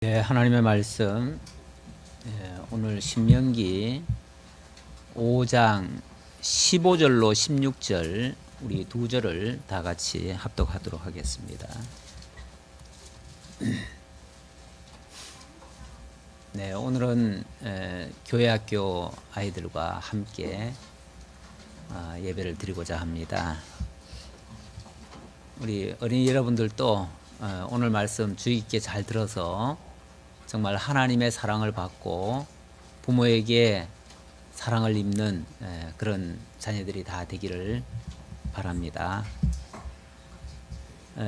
네, 하나님의 말씀, 오늘 신명기 5장 15절로 16절 우리 두 절을 다 같이 합독하도록 하겠습니다. 네, 오늘은 교회학교 아이들과 함께 예배를 드리고자 합니다. 우리 어린이 여러분들도 오늘 말씀 주의 깊게 잘 들어서 정말 하나님의 사랑을 받고 부모에게 사랑을 입는 그런 자녀들이 다 되기를 바랍니다.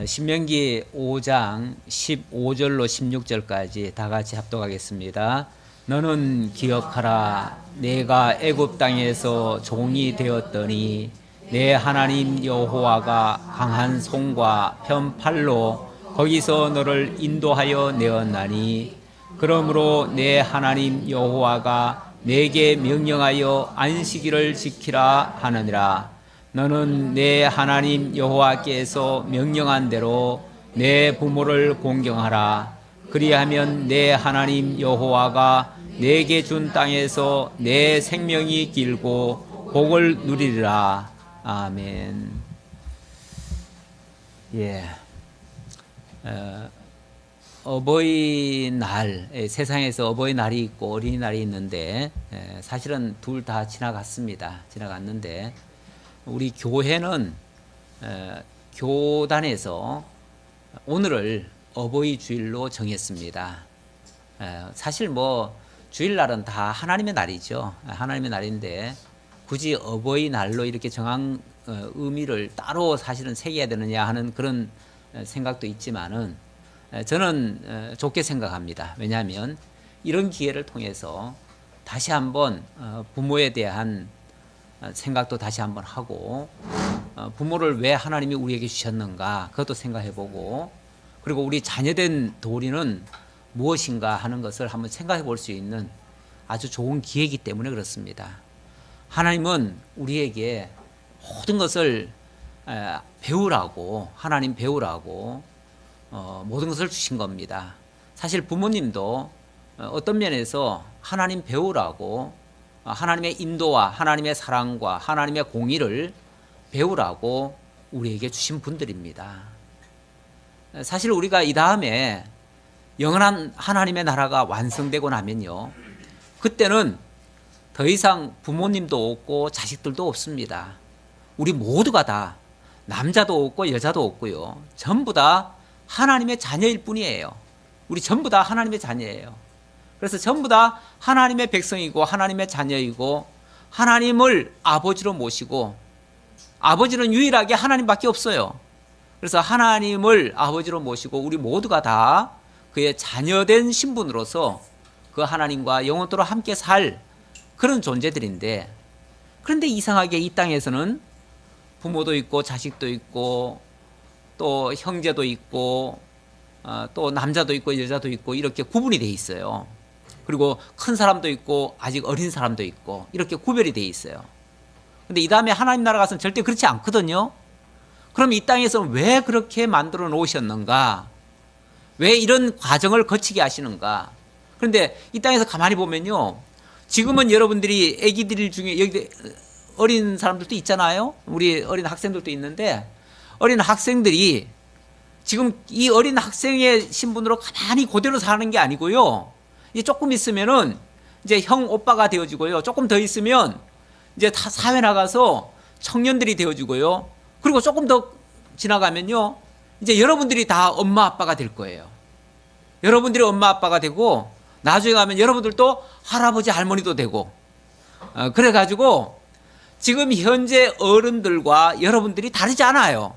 신명기 5장 15절로 16절까지 다 같이 합독하겠습니다. 너는 기억하라. 내가 애굽 땅에서 종이 되었더니 내 하나님 여호와가 강한 손과 편 팔로 거기서 너를 인도하여 내었나니 그러므로 내 하나님 여호와가 내게 명령하여 안식일을 지키라 하느니라. 너는 내 하나님 여호와께서 명령한 대로 내 부모를 공경하라. 그리하면 내 하나님 여호와가 내게 준 땅에서 내 생명이 길고 복을 누리리라. 아멘. 어버이날, 세상에서 어버이날이 있고 어린이날이 있는데 사실은 둘 다 지나갔는데 우리 교회는 교단에서 오늘을 어버이 주일로 정했습니다. 사실 뭐 주일날은 다 하나님의 날이죠. 하나님의 날인데 굳이 어버이날로 이렇게 정한 의미를 따로 사실은 새겨야 되느냐 하는 그런 생각도 있지만은 저는 좋게 생각합니다. 왜냐하면 이런 기회를 통해서 다시 한번 부모에 대한 생각도 다시 한번 하고 부모를 왜 하나님이 우리에게 주셨는가 그것도 생각해보고 그리고 우리 자녀된 도리는 무엇인가 하는 것을 한번 생각해 볼 수 있는 아주 좋은 기회이기 때문에 그렇습니다. 하나님은 우리에게 모든 것을 배우라고 하나님 배우라고 모든 것을 주신 겁니다. 사실 부모님도 어떤 면에서 하나님 배우라고 하나님의 인도와 하나님의 사랑과 하나님의 공의를 배우라고 우리에게 주신 분들입니다. 사실 우리가 이 다음에 영원한 하나님의 나라가 완성되고 나면요, 그때는 더 이상 부모님도 없고 자식들도 없습니다. 우리 모두가 다 남자도 없고 여자도 없고요, 전부 다 하나님의 자녀일 뿐이에요. 우리 전부 다 하나님의 자녀예요. 그래서 전부 다 하나님의 백성이고 하나님의 자녀이고 하나님을 아버지로 모시고, 아버지는 유일하게 하나님밖에 없어요. 그래서 하나님을 아버지로 모시고 우리 모두가 다 그의 자녀된 신분으로서 그 하나님과 영원토록 함께 살 그런 존재들인데, 그런데 이상하게 이 땅에서는 부모도 있고 자식도 있고 또 형제도 있고 또 남자도 있고 여자도 있고 이렇게 구분이 돼 있어요. 그리고 큰 사람도 있고 아직 어린 사람도 있고 이렇게 구별이 돼 있어요. 근데 이 다음에 하나님 나라 가서는 절대 그렇지 않거든요. 그럼 이 땅에서 왜 그렇게 만들어 놓으셨는가? 왜 이런 과정을 거치게 하시는가? 그런데 이 땅에서 가만히 보면요, 지금은 여러분들이 애기들 중에 여기 어린 사람들도 있잖아요. 우리 어린 학생들도 있는데 어린 학생들이 지금 이 어린 학생의 신분으로 가만히 그대로 사는 게 아니고요, 이제 조금 있으면은 이제 형 오빠가 되어지고요, 조금 더 있으면 이제 다 사회 나가서 청년들이 되어지고요, 그리고 조금 더 지나가면요 이제 여러분들이 다 엄마 아빠가 될 거예요. 여러분들이 엄마 아빠가 되고 나중에 가면 여러분들도 할아버지 할머니도 되고 그래가지고 지금 현재 어른들과 여러분들이 다르지 않아요.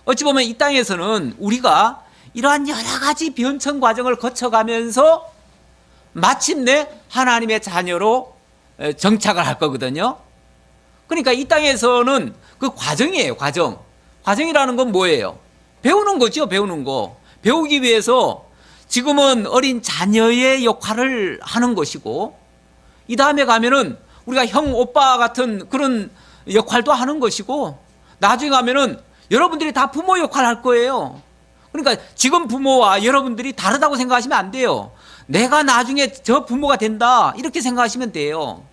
어찌 보면 이 땅에서는 우리가 이러한 여러 가지 변천 과정을 거쳐가면서 마침내 하나님의 자녀로 정착을 할 거거든요. 그러니까 이 땅에서는 그 과정이에요. 과정이라는 건 뭐예요? 배우는 거죠. 배우는 거. 배우기 위해서 지금은 어린 자녀의 역할을 하는 것이고, 이 다음에 가면은 우리가 형 오빠 같은 그런 역할도 하는 것이고, 나중에 가면은 여러분들이 다 부모 역할을 할 거예요. 그러니까 지금 부모와 여러분들이 다르다고 생각하시면 안 돼요. 내가 나중에 저 부모가 된다 이렇게 생각하시면 돼요.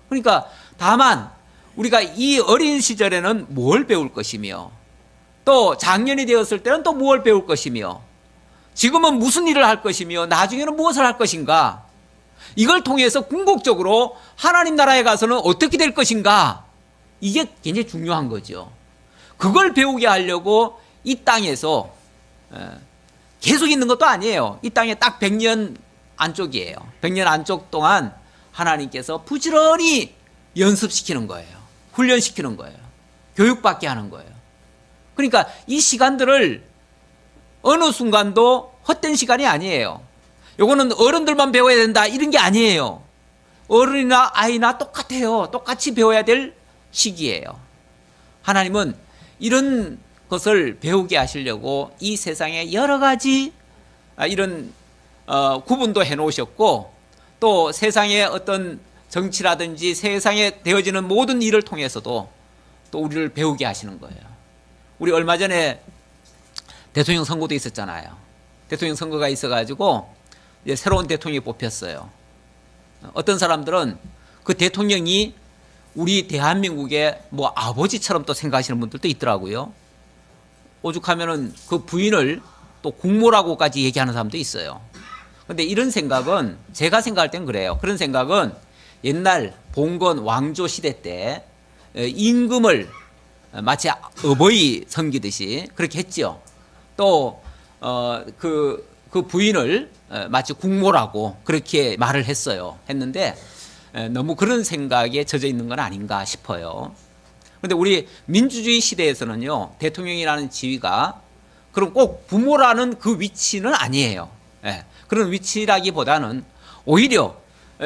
그러니까 다만 우리가 이 어린 시절에는 뭘 배울 것이며 또 장년이 되었을 때는 또 무엇을 배울 것이며 지금은 무슨 일을 할 것이며 나중에는 무엇을 할 것인가, 이걸 통해서 궁극적으로 하나님 나라에 가서는 어떻게 될 것인가, 이게 굉장히 중요한 거죠. 그걸 배우게 하려고 이 땅에서 계속 있는 것도 아니에요. 이 땅에 딱 100년 안쪽이에요. 100년 안쪽 동안 하나님께서 부지런히 연습시키는 거예요. 훈련시키는 거예요. 교육받게 하는 거예요. 그러니까 이 시간들을 어느 순간도 헛된 시간이 아니에요. 요거는 어른들만 배워야 된다 이런 게 아니에요. 어른이나 아이나 똑같아요. 똑같이 배워야 될 시기예요. 하나님은 이런 것을 배우게 하시려고 이 세상에 여러 가지 이런 구분도 해 놓으셨고, 또 세상의 어떤 정치라든지 세상에 되어지는 모든 일을 통해서도 또 우리를 배우게 하시는 거예요. 우리 얼마 전에 대통령 선거도 있었잖아요. 대통령 선거가 있어가지고 이제 새로운 대통령이 뽑혔어요. 어떤 사람들은 그 대통령이 우리 대한민국의 뭐 아버지처럼 또 생각하시는 분들도 있더라고요. 오죽하면은 그 부인을 또 국모라고까지 얘기하는 사람도 있어요. 근데 이런 생각은, 제가 생각할 땐 그래요. 그런 생각은 옛날 봉건 왕조 시대 때 임금을 마치 어버이 섬기듯이 그렇게 했죠. 또 그 부인을 마치 국모라고 그렇게 말을 했는데 너무 그런 생각에 젖어 있는 건 아닌가 싶어요. 그런데 우리 민주주의 시대에서는요, 대통령이라는 지위가 그럼 꼭 부모라는 그 위치는 아니에요. 그런 위치라기보다는 오히려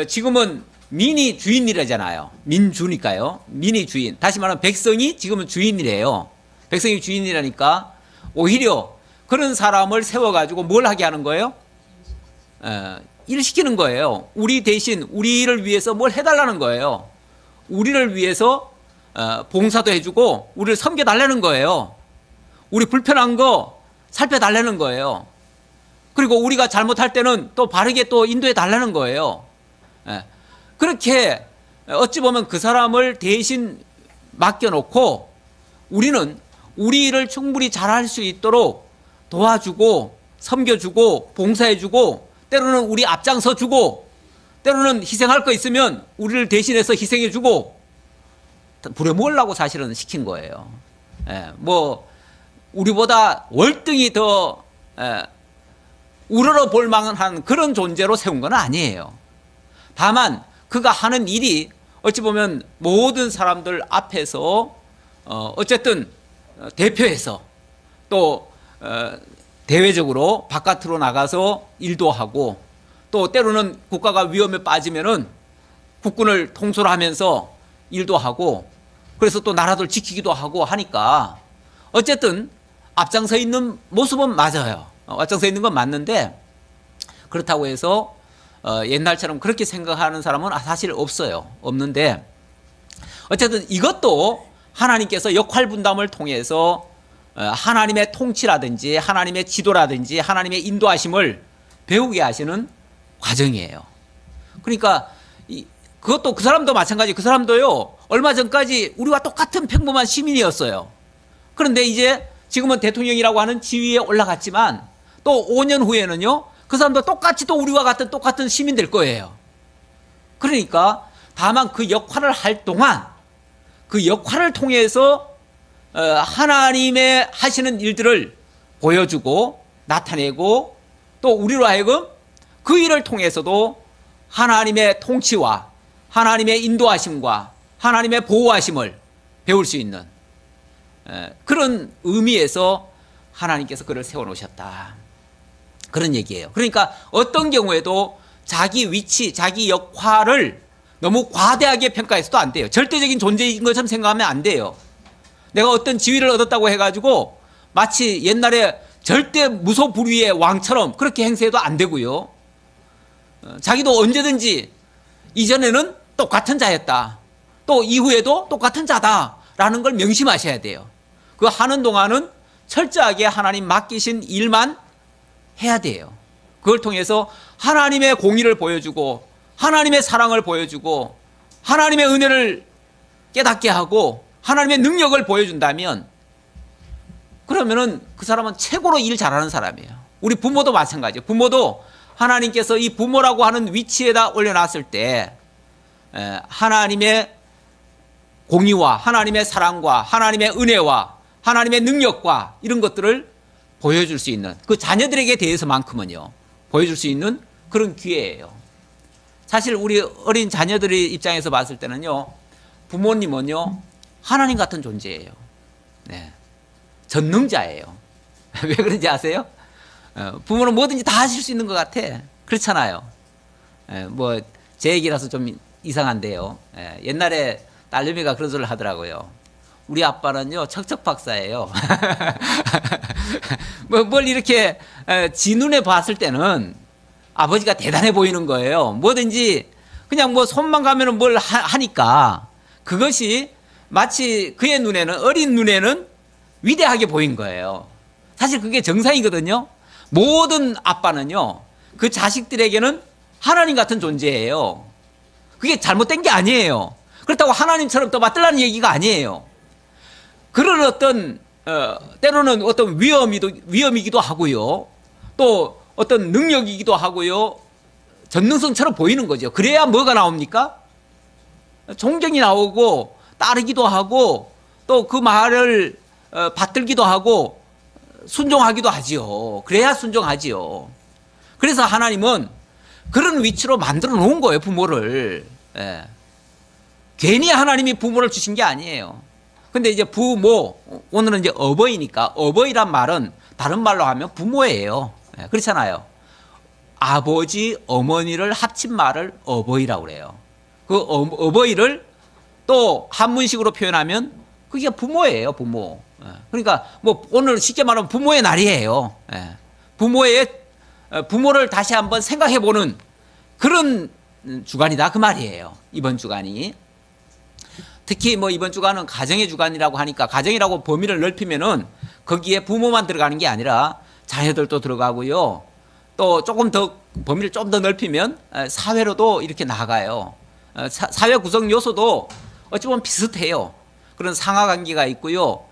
지금은 민이 주인이라잖아요. 민주니까요. 민이 주인. 다시 말하면 백성이 지금은 주인이래요. 백성이 주인이라니까 오히려 그런 사람을 세워가지고 뭘 하게 하는 거예요? 일 시키는 거예요. 우리 대신 우리를 위해서 뭘 해달라는 거예요. 우리를 위해서 봉사도 해주고 우리를 섬겨달라는 거예요. 우리 불편한 거 살펴달라는 거예요. 그리고 우리가 잘못할 때는 또 바르게 또 인도해 달라는 거예요. 그렇게 어찌 보면 그 사람을 대신 맡겨놓고 우리는 우리 일을 충분히 잘할 수 있도록 도와주고 섬겨주고 봉사해주고 때로는 우리 앞장서주고 때로는 희생할 거 있으면 우리를 대신해서 희생해주고 부려먹으려고 사실은 시킨 거예요. 뭐 우리보다 월등히 더 우러러 볼 만한 그런 존재로 세운 건 아니에요. 다만 그가 하는 일이 어찌 보면 모든 사람들 앞에서 어쨌든 대표해서 또 대외적으로 바깥으로 나가서 일도 하고 또 때로는 국가가 위험에 빠지면은 국군을 통솔 하면서 일도 하고 그래서 또 나라들 지키기도 하고 하니까 어쨌든 앞장서 있는 모습은 맞아요. 앞장서 있는 건 맞는데 그렇다고 해서 옛날처럼 그렇게 생각하는 사람은 사실 없어요. 없는데 어쨌든 이것도 하나님께서 역할 분담을 통해서 하나님의 통치라든지 하나님의 지도라든지 하나님의 인도하심을 배우게 하시는 과정이에요. 그러니까 그것도 그 사람도 마찬가지. 그 사람도요 얼마 전까지 우리와 똑같은 평범한 시민이었어요. 그런데 이제 지금은 대통령이라고 하는 지위에 올라갔지만 또 5년 후에는요 그 사람도 똑같이 또 우리와 같은 똑같은 시민 될 거예요. 그러니까 다만 그 역할을 할 동안 그 역할을 통해서 하나님의 하시는 일들을 보여주고 나타내고 또 우리로 하여금 그 일을 통해서도 하나님의 통치와 하나님의 인도하심과 하나님의 보호하심을 배울 수 있는 그런 의미에서 하나님께서 그를 세워놓으셨다. 그런 얘기예요. 그러니까 어떤 경우에도 자기 위치, 자기 역할을 너무 과대하게 평가해서도 안 돼요. 절대적인 존재인 것처럼 생각하면 안 돼요. 내가 어떤 지위를 얻었다고 해가지고 마치 옛날에 절대 무소불위의 왕처럼 그렇게 행세해도 안 되고요. 자기도 언제든지 이전에는 똑같은 자였다. 또 이후에도 똑같은 자다라는 걸 명심하셔야 돼요. 그 하는 동안은 철저하게 하나님 맡기신 일만 해야 돼요. 그걸 통해서 하나님의 공의를 보여주고 하나님의 사랑을 보여주고 하나님의 은혜를 깨닫게 하고 하나님의 능력을 보여준다면 그러면은 그 사람은 최고로 일 잘하는 사람이에요. 우리 부모도 마찬가지예요. 부모도 하나님께서 이 부모라고 하는 위치에다 올려놨을 때 하나님의 공의와 하나님의 사랑과 하나님의 은혜와 하나님의 능력과 이런 것들을 보여줄 수 있는 그 자녀들에게 대해서만큼은요 보여줄 수 있는 그런 기회예요. 사실 우리 어린 자녀들의 입장에서 봤을 때는요 부모님은요 하나님 같은 존재예요. 네. 전능자예요. 왜 그런지 아세요? 부모는 뭐든지 다 하실 수 있는 것 같아. 그렇잖아요. 뭐 제 얘기라서 좀 이상한데요. 옛날에 딸내미가 그런 소리를 하더라고요. 우리 아빠는요 척척 박사예요. 뭘 이렇게 지 눈에 봤을 때는 아버지가 대단해 보이는 거예요. 뭐든지 그냥 뭐 손만 가면은 뭘 하니까 그것이 마치 그의 눈에는 어린 눈에는 위대하게 보인 거예요. 사실 그게 정상이거든요. 모든 아빠는요 그 자식들에게는 하나님 같은 존재예요. 그게 잘못된 게 아니에요. 그렇다고 하나님처럼 또 맞들라는 얘기가 아니에요. 그런 어떤 때로는 어떤 위험이기도 하고요. 또 어떤 능력이기도 하고요. 전능성처럼 보이는 거죠. 그래야 뭐가 나옵니까? 존경이 나오고 따르기도 하고 또 그 말을 받들기도 하고 순종하기도 하지요. 그래야 순종하지요. 그래서 하나님은 그런 위치로 만들어 놓은 거예요, 부모를. 괜히 하나님이 부모를 주신 게 아니에요. 근데 이제 부모, 오늘은 이제 어버이니까 어버이란 말은 다른 말로 하면 부모예요. 그렇잖아요. 아버지, 어머니를 합친 말을 어버이라고 그래요. 그 어버이를 또 한문식으로 표현하면 그게 부모예요, 부모. 그러니까 뭐 오늘 쉽게 말하면 부모의 날이에요. 부모를 다시 한번 생각해보는 그런 주간이다 그 말이에요. 이번 주간이. 특히 뭐 이번 주간은 가정의 주간이라고 하니까 가정이라고 범위를 넓히면은 거기에 부모만 들어가는 게 아니라 자녀들도 들어가고요. 또 조금 더 범위를 좀 더 넓히면 사회로도 이렇게 나가요. 사회 구성 요소도 어찌 보면 비슷해요. 그런 상하 관계가 있고요.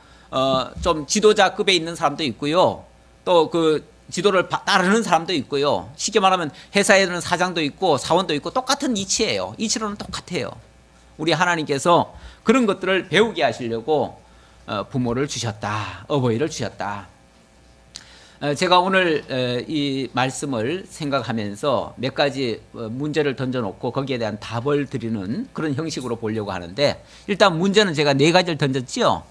좀 지도자급에 있는 사람도 있고요. 또 그 지도를 따르는 사람도 있고요. 쉽게 말하면 회사에는 사장도 있고 사원도 있고 똑같은 이치예요. 이치로는 똑같아요. 우리 하나님께서 그런 것들을 배우게 하시려고 부모를 주셨다. 어버이를 주셨다. 제가 오늘 이 말씀을 생각하면서 몇 가지 문제를 던져놓고 거기에 대한 답을 드리는 그런 형식으로 보려고 하는데 일단 문제는 제가 네 가지를 던졌지요.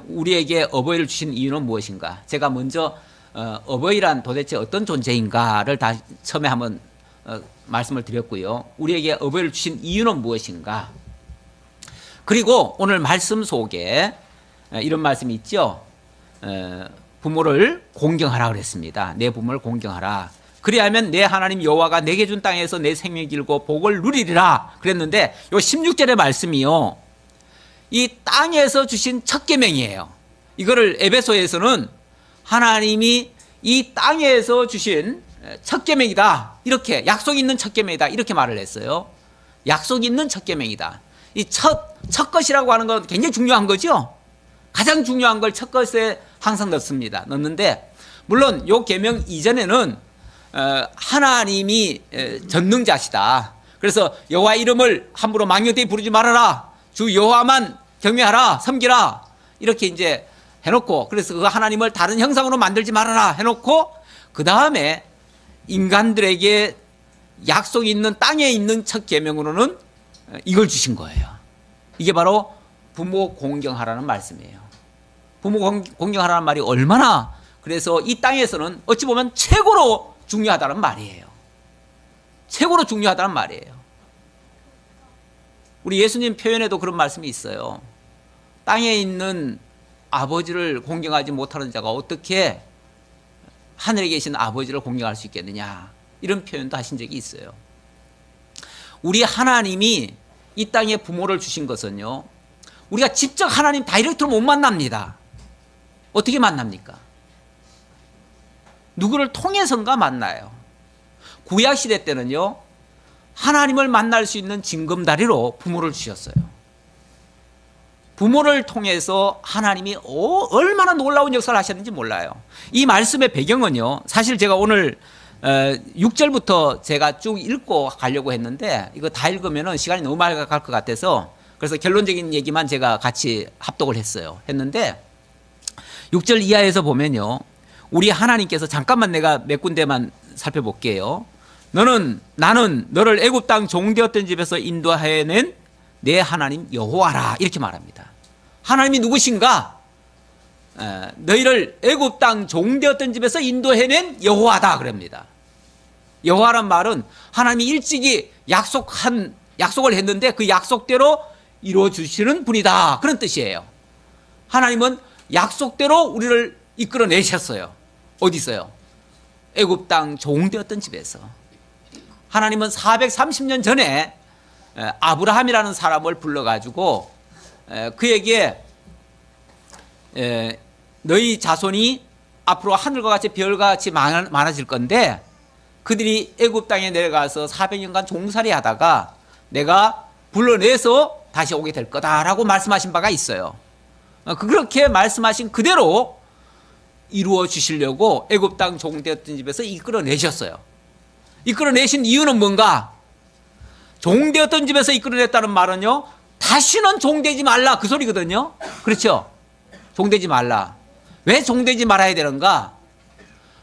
우리에게 어버이를 주신 이유는 무엇인가? 제가 먼저 어버이란 도대체 어떤 존재인가를 다 처음에 한번 말씀을 드렸고요. 우리에게 어버이를 주신 이유는 무엇인가? 그리고 오늘 말씀 속에 이런 말씀이 있죠. 부모를 공경하라 그랬습니다. 내 부모를 공경하라. 그리하면 내 하나님 여호와가 내게 준 땅에서 내 생명이 길고 복을 누리리라 그랬는데 요 16절의 말씀이요. 이 땅에서 주신 첫 계명이에요. 이거를 에베소에서는 하나님이 이 땅에서 주신 첫 계명이다. 이렇게 약속 있는 첫 계명이다. 이렇게 말을 했어요. 약속 있는 첫 계명이다. 이 첫 것이라고 하는 건 굉장히 중요한 거죠. 가장 중요한 걸 첫 것에 항상 넣는데 물론 요 계명 이전에는 하나님이 전능자시다. 그래서 여호와 이름을 함부로 망령되이 부르지 말아라. 주 여호와만 경외하라. 섬기라. 이렇게 이제 해놓고 그래서 그 하나님을 다른 형상으로 만들지 말아라 해놓고 그 다음에 인간들에게 약속이 있는 땅에 있는 첫 계명으로는 이걸 주신 거예요. 이게 바로 부모 공경하라는 말씀이에요. 부모 공경하라는 말이 얼마나 그래서 이 땅에서는 어찌 보면 최고로 중요하다는 말이에요. 최고로 중요하다는 말이에요. 우리 예수님 표현에도 그런 말씀이 있어요. 땅에 있는 아버지를 공경하지 못하는 자가 어떻게 하늘에 계신 아버지를 공경할 수 있겠느냐 이런 표현도 하신 적이 있어요. 우리 하나님이 이 땅에 부모를 주신 것은요 우리가 직접 하나님 다이렉트로 못 만납니다. 어떻게 만납니까? 누구를 통해서인가 만나요. 구약시대 때는요, 하나님을 만날 수 있는 징검다리로 부모를 주셨어요. 부모를 통해서 하나님이 얼마나 놀라운 역사를 하셨는지 몰라요. 이 말씀의 배경은요, 사실 제가 오늘 6절부터 제가 쭉 읽고 가려고 했는데 이거 다 읽으면 시간이 너무 많이 갈 것 같아서 그래서 결론적인 얘기만 제가 같이 합독을 했는데 6절 이하에서 보면요, 우리 하나님께서, 잠깐만 내가 몇 군데만 살펴볼게요. 나는 너를 애굽 땅 종되었던 집에서 인도하여낸 내 하나님 여호와라, 이렇게 말합니다. 하나님이 누구신가? 너희를 애굽 땅 종되었던 집에서 인도해낸 여호와다 그럽니다. 여호와란 말은 하나님이 일찍이 약속을 했는데 그 약속대로 이루어 주시는 분이다, 그런 뜻이에요. 하나님은 약속대로 우리를 이끌어내셨어요. 어디서요? 애굽 땅 종되었던 집에서. 하나님은 430년 전에 아브라함이라는 사람을 불러가지고 그에게 너희 자손이 앞으로 하늘과 같이 별같이 많아질 건데 그들이 애굽 땅에 내려가서 400년간 종살이 하다가 내가 불러내서 다시 오게 될 거다라고 말씀하신 바가 있어요. 그렇게 말씀하신 그대로 이루어 주시려고 애굽 땅 종되었던 집에서 이끌어내셨어요. 이끌어내신 이유는 뭔가? 종되었던 집에서 이끌어냈다는 말은요, 다시는 종되지 말라, 그 소리거든요. 그렇죠? 종되지 말라. 왜 종되지 말아야 되는가?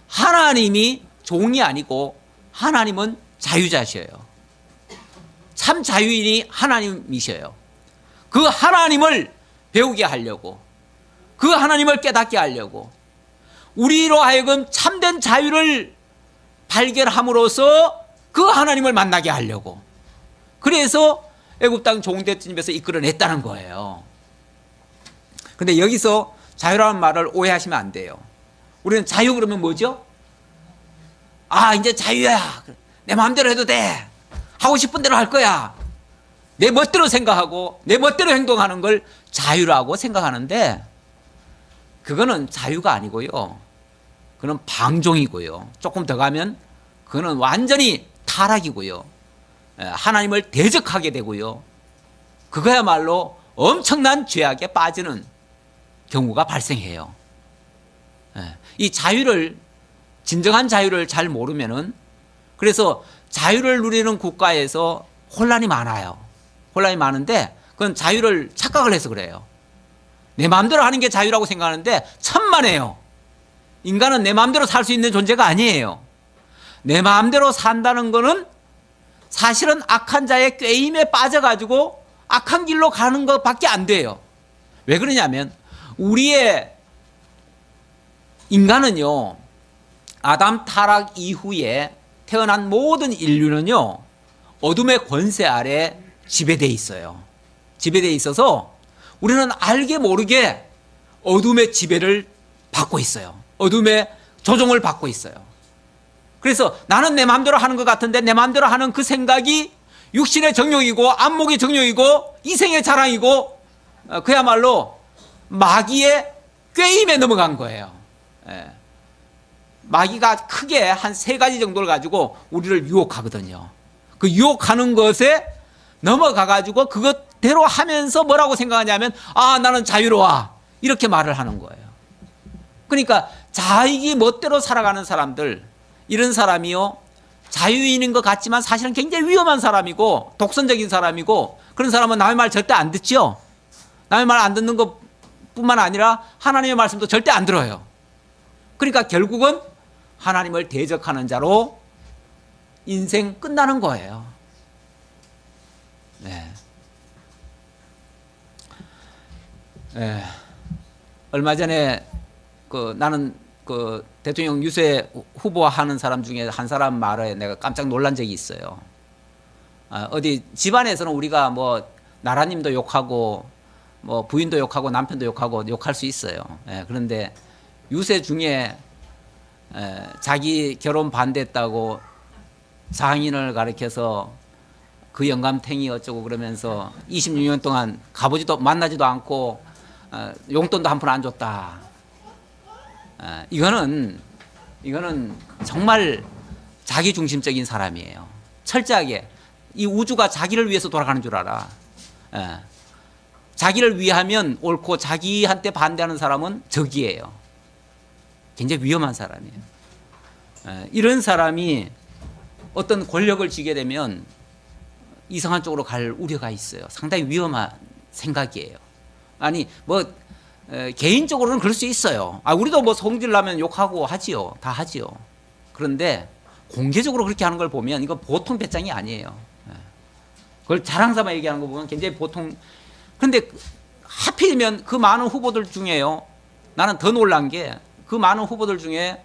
하나님이 종이 아니고 하나님은 자유자셔요. 참 자유인이 하나님이셔요. 그 하나님을 배우게 하려고, 그 하나님을 깨닫게 하려고, 우리로 하여금 참된 자유를 발견함으로써 그 하나님을 만나게 하려고, 그래서 애굽 땅 종되었던 집에서 이끌어냈다는 거예요. 근데 여기서 자유라는 말을 오해하시면 안 돼요. 우리는 자유 그러면 뭐죠? 아, 이제 자유야. 내 마음대로 해도 돼. 하고 싶은 대로 할 거야. 내 멋대로 생각하고 내 멋대로 행동하는 걸 자유라고 생각하는데 그거는 자유가 아니고요. 그건 방종이고요. 조금 더 가면 그거는 완전히 타락이고요. 하나님을 대적하게 되고요. 그거야말로 엄청난 죄악에 빠지는 경우가 발생해요. 이 자유를, 진정한 자유를 잘 모르면은, 그래서 자유를 누리는 국가에서 혼란이 많아요. 혼란이 많은데 그건 자유를 착각을 해서 그래요. 내 마음대로 하는 게 자유라고 생각하는데 천만에요. 인간은 내 마음대로 살 수 있는 존재가 아니에요. 내 마음대로 산다는 거는 사실은 악한 자의 꾀임에 빠져가지고 악한 길로 가는 것밖에 안 돼요. 왜 그러냐면 우리의 인간은요, 아담 타락 이후에 태어난 모든 인류는요, 어둠의 권세 아래 지배되어 있어요. 지배되어 있어서 우리는 알게 모르게 어둠의 지배를 받고 있어요. 어둠의 조종을 받고 있어요. 그래서 나는 내 마음대로 하는 것 같은데 내 마음대로 하는 그 생각이 육신의 정욕이고 안목의 정욕이고 이생의 자랑이고 그야말로 마귀의 꾀임에 넘어간 거예요. 마귀가 크게 한 3가지 정도를 가지고 우리를 유혹하거든요. 그 유혹하는 것에 넘어가가지고 그것대로 하면서 뭐라고 생각하냐면 아, 나는 자유로워, 이렇게 말을 하는 거예요. 그러니까 자기 멋대로 살아가는 사람들, 이런 사람이요, 자유인인 것 같지만 사실은 굉장히 위험한 사람이고 독선적인 사람이고, 그런 사람은 남의 말 절대 안 듣죠. 남의 말 안 듣는 것뿐만 아니라 하나님의 말씀도 절대 안 들어요. 그러니까 결국은 하나님을 대적하는 자로 인생 끝나는 거예요. 네. 얼마 전에 나는 대통령 유세 후보 하는 사람 중에 한 사람 말에 내가 깜짝 놀란 적이 있어요. 어디 집안에서는 우리가 뭐 나라님도 욕하고 뭐 부인도 욕하고 남편도 욕하고 욕할 수 있어요. 그런데 유세 중에 자기 결혼 반대했다고 장인을 가리켜서 그 영감탱이 어쩌고 그러면서 26년 동안 만나지도 않고 용돈도 한 푼 안 줬다. 이거는 정말 자기중심적인 사람이에요. 철저하게 이 우주가 자기를 위해서 돌아가는 줄 알아. 자기를 위하면 옳고 자기한테 반대하는 사람은 적이에요. 굉장히 위험한 사람이에요. 이런 사람이 어떤 권력을 쥐게 되면 이상한 쪽으로 갈 우려가 있어요. 상당히 위험한 생각이에요. 아니 뭐 개인적으로는 그럴 수 있어요. 우리도 뭐 성질 나면 욕하고 하지요. 다 하지요. 그런데 공개적으로 그렇게 하는 걸 보면 이거 보통 배짱이 아니에요. 그걸 자랑 삼아 얘기하는 거 보면 굉장히 보통. 그런데 하필이면 그 많은 후보들 중에요. 나는 더 놀란 게 그 많은 후보들 중에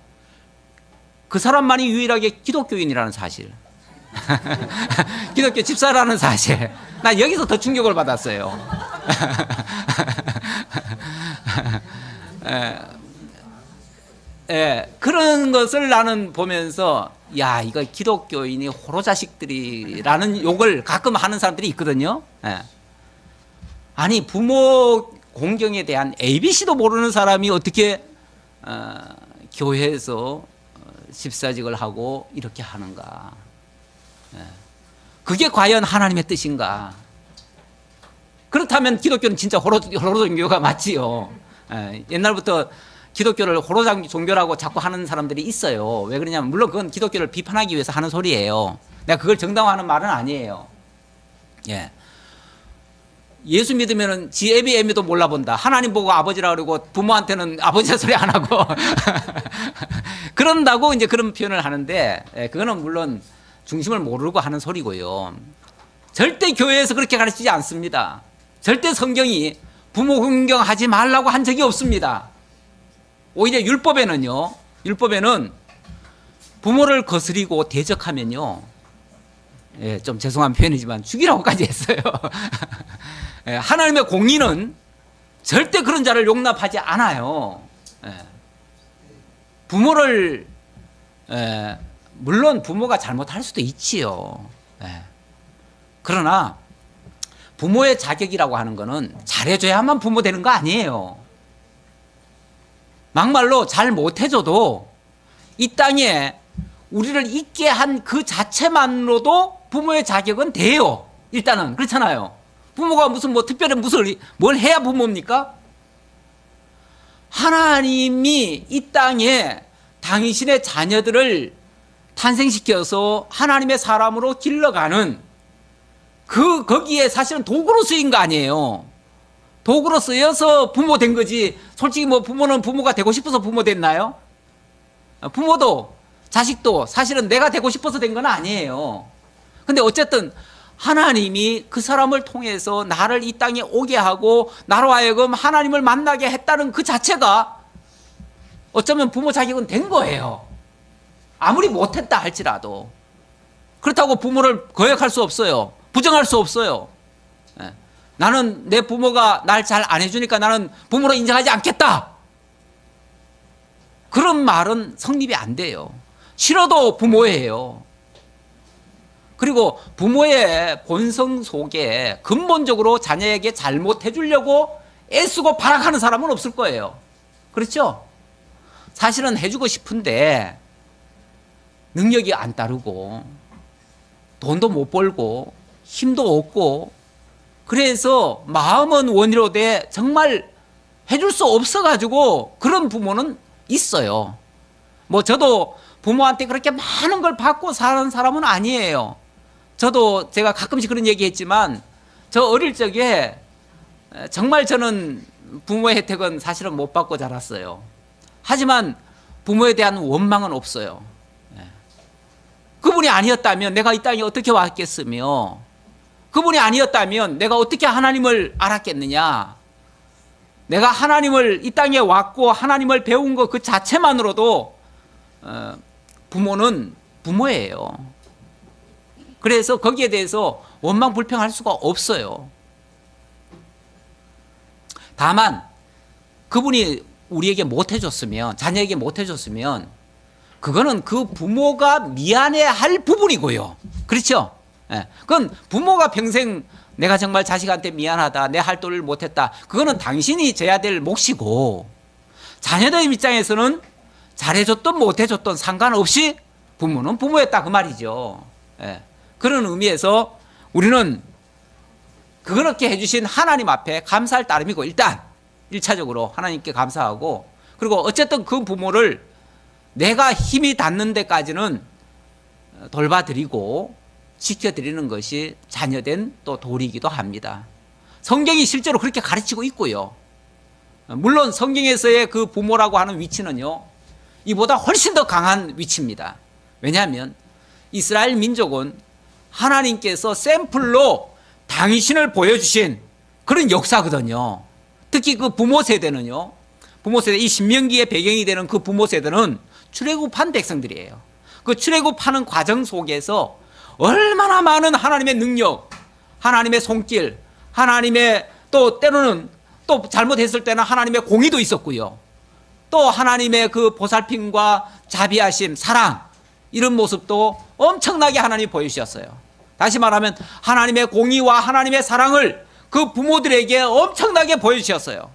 그 사람만이 유일하게 기독교인이라는 사실. 기독교 집사라는 사실. 난 여기서 더 충격을 받았어요. 그런 것을 나는 보면서 야, 이거 기독교인이 호로자식들이라는 욕을 가끔 하는 사람들이 있거든요. 아니 부모 공경에 대한 ABC도 모르는 사람이 어떻게 교회에서 집사직을 하고 이렇게 하는가. 그게 과연 하나님의 뜻인가. 그렇다면 기독교는 진짜 호로 종교가 맞지요. 옛날부터 기독교를 호로 종교라고 자꾸 하는 사람들이 있어요. 왜 그러냐면 물론 그건 기독교를 비판하기 위해서 하는 소리예요. 내가 그걸 정당화하는 말은 아니에요. 예수 믿으면은 지 애비 애미도 몰라본다. 하나님 보고 아버지라 그러고 부모한테는 아버지 소리 안 하고 그런다고 이제 그런 표현을 하는데 그거는 물론 중심을 모르고 하는 소리고요. 절대 교회에서 그렇게 가르치지 않습니다. 절대 성경이 부모 공경하지 말라고 한 적이 없습니다. 오히려 율법에는요. 율법에는 부모를 거스리고 대적하면요. 좀 죄송한 표현이지만 죽이라고까지 했어요. 하나님의 공의는 절대 그런 자를 용납하지 않아요. 부모를 물론 부모가 잘못할 수도 있지요. 그러나 부모의 자격이라고 하는 것은 잘해줘야만 부모 되는 거 아니에요. 막말로 잘 못해줘도 이 땅에 우리를 있게 한 그 자체만으로도 부모의 자격은 돼요. 일단은 그렇잖아요. 부모가 무슨 뭐 특별히 무슨 뭘 해야 부모입니까? 하나님이 이 땅에 당신의 자녀들을 탄생시켜서 하나님의 사람으로 길러가는 거기에 사실은 도구로 쓰인 거 아니에요. 도구로 쓰여서 부모 된 거지. 솔직히 뭐 부모는 부모가 되고 싶어서 부모 됐나요? 부모도 자식도 사실은 내가 되고 싶어서 된 건 아니에요. 근데 어쨌든 하나님이 그 사람을 통해서 나를 이 땅에 오게 하고 나로 하여금 하나님을 만나게 했다는 그 자체가 어쩌면 부모 자격은 된 거예요. 아무리 못했다 할지라도. 그렇다고 부모를 거역할 수 없어요. 부정할 수 없어요. 나는 내 부모가 날 잘 안 해주니까 나는 부모로 인정하지 않겠다. 그런 말은 성립이 안 돼요. 싫어도 부모예요. 그리고 부모의 본성 속에 근본적으로 자녀에게 잘못해 주려고 애쓰고 발악하는 사람은 없을 거예요. 그렇죠? 사실은 해주고 싶은데 능력이 안 따르고 돈도 못 벌고 힘도 없고 그래서 마음은 원이로되 정말 해줄 수 없어가지고 그런 부모는 있어요. 뭐 저도 부모한테 그렇게 많은 걸 받고 사는 사람은 아니에요. 저도 제가 가끔씩 그런 얘기했지만 저 어릴 적에 정말 저는 부모의 혜택은 사실은 못 받고 자랐어요. 하지만 부모에 대한 원망은 없어요. 그분이 아니었다면 내가 이 땅에 어떻게 왔겠으며 그분이 아니었다면 내가 어떻게 하나님을 알았겠느냐. 내가 하나님을 이 땅에 왔고 하나님을 배운 것 그 자체만으로도 부모는 부모예요. 그래서 거기에 대해서 원망 불평할 수가 없어요. 다만 그분이 우리에게 못해줬으면 자녀에게 못해줬으면 그거는 그 부모가 미안해할 부분이고요. 그렇죠? 그건 부모가 평생 내가 정말 자식한테 미안하다 내 할 도리를 못했다 그거는 당신이 져야 될 몫이고 자녀들 입장에서는 잘해줬든 못해줬든 상관없이 부모는 부모였다 그 말이죠. 예. 그런 의미에서 우리는 그렇게 해주신 하나님 앞에 감사할 따름이고, 일단 1차적으로 하나님께 감사하고, 그리고 어쨌든 그 부모를 내가 힘이 닿는 데까지는 돌봐드리고 지켜드리는 것이 자녀된 또 도리이기도 합니다. 성경이 실제로 그렇게 가르치고 있고요. 물론 성경에서의 그 부모라고 하는 위치는요, 이보다 훨씬 더 강한 위치입니다. 왜냐하면 이스라엘 민족은 하나님께서 샘플로 당신을 보여주신 그런 역사거든요. 특히 그 부모 세대는요, 부모 세대, 이 신명기의 배경이 되는 그 부모 세대는 출애굽한 백성들이에요. 그 출애굽하는 과정 속에서 얼마나 많은 하나님의 능력, 하나님의 손길, 하나님의 또 때로는 또 잘못했을 때는 하나님의 공의도 있었고요. 또 하나님의 그 보살핌과 자비하심, 사랑, 이런 모습도 엄청나게 하나님이 보여주셨어요. 다시 말하면 하나님의 공의와 하나님의 사랑을 그 부모들에게 엄청나게 보여주셨어요.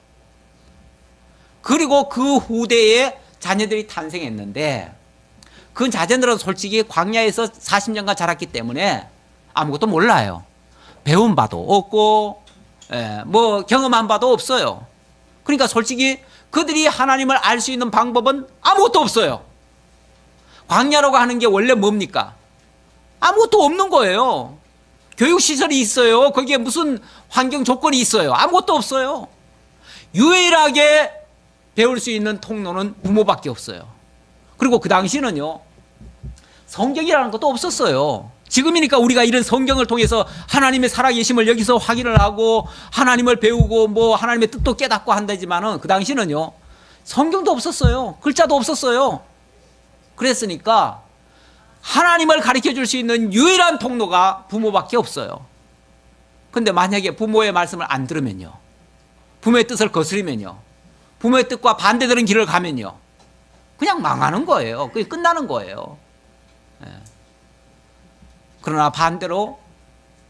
그리고 그 후대에 자녀들이 탄생했는데, 그 자녀들은 솔직히 광야에서 40년간 자랐기 때문에 아무것도 몰라요. 배운 바도 없고 뭐 경험한 바도 없어요. 그러니까 솔직히 그들이 하나님을 알 수 있는 방법은 아무것도 없어요. 광야라고 하는 게 원래 뭡니까? 아무것도 없는 거예요. 교육시설이 있어요. 거기에 무슨 환경 조건이 있어요. 아무것도 없어요. 유일하게 배울 수 있는 통로는 부모밖에 없어요. 그리고 그 당시는요, 성경이라는 것도 없었어요. 지금이니까 우리가 이런 성경을 통해서 하나님의 살아계심을 여기서 확인을 하고 하나님을 배우고 뭐 하나님의 뜻도 깨닫고 한다지만은, 그 당시는요, 성경도 없었어요. 글자도 없었어요. 그랬으니까 하나님을 가르쳐 줄 수 있는 유일한 통로가 부모밖에 없어요. 근데 만약에 부모의 말씀을 안 들으면요, 부모의 뜻을 거스리면요, 부모의 뜻과 반대되는 길을 가면요, 그냥 망하는 거예요. 그게 끝나는 거예요. 그러나 반대로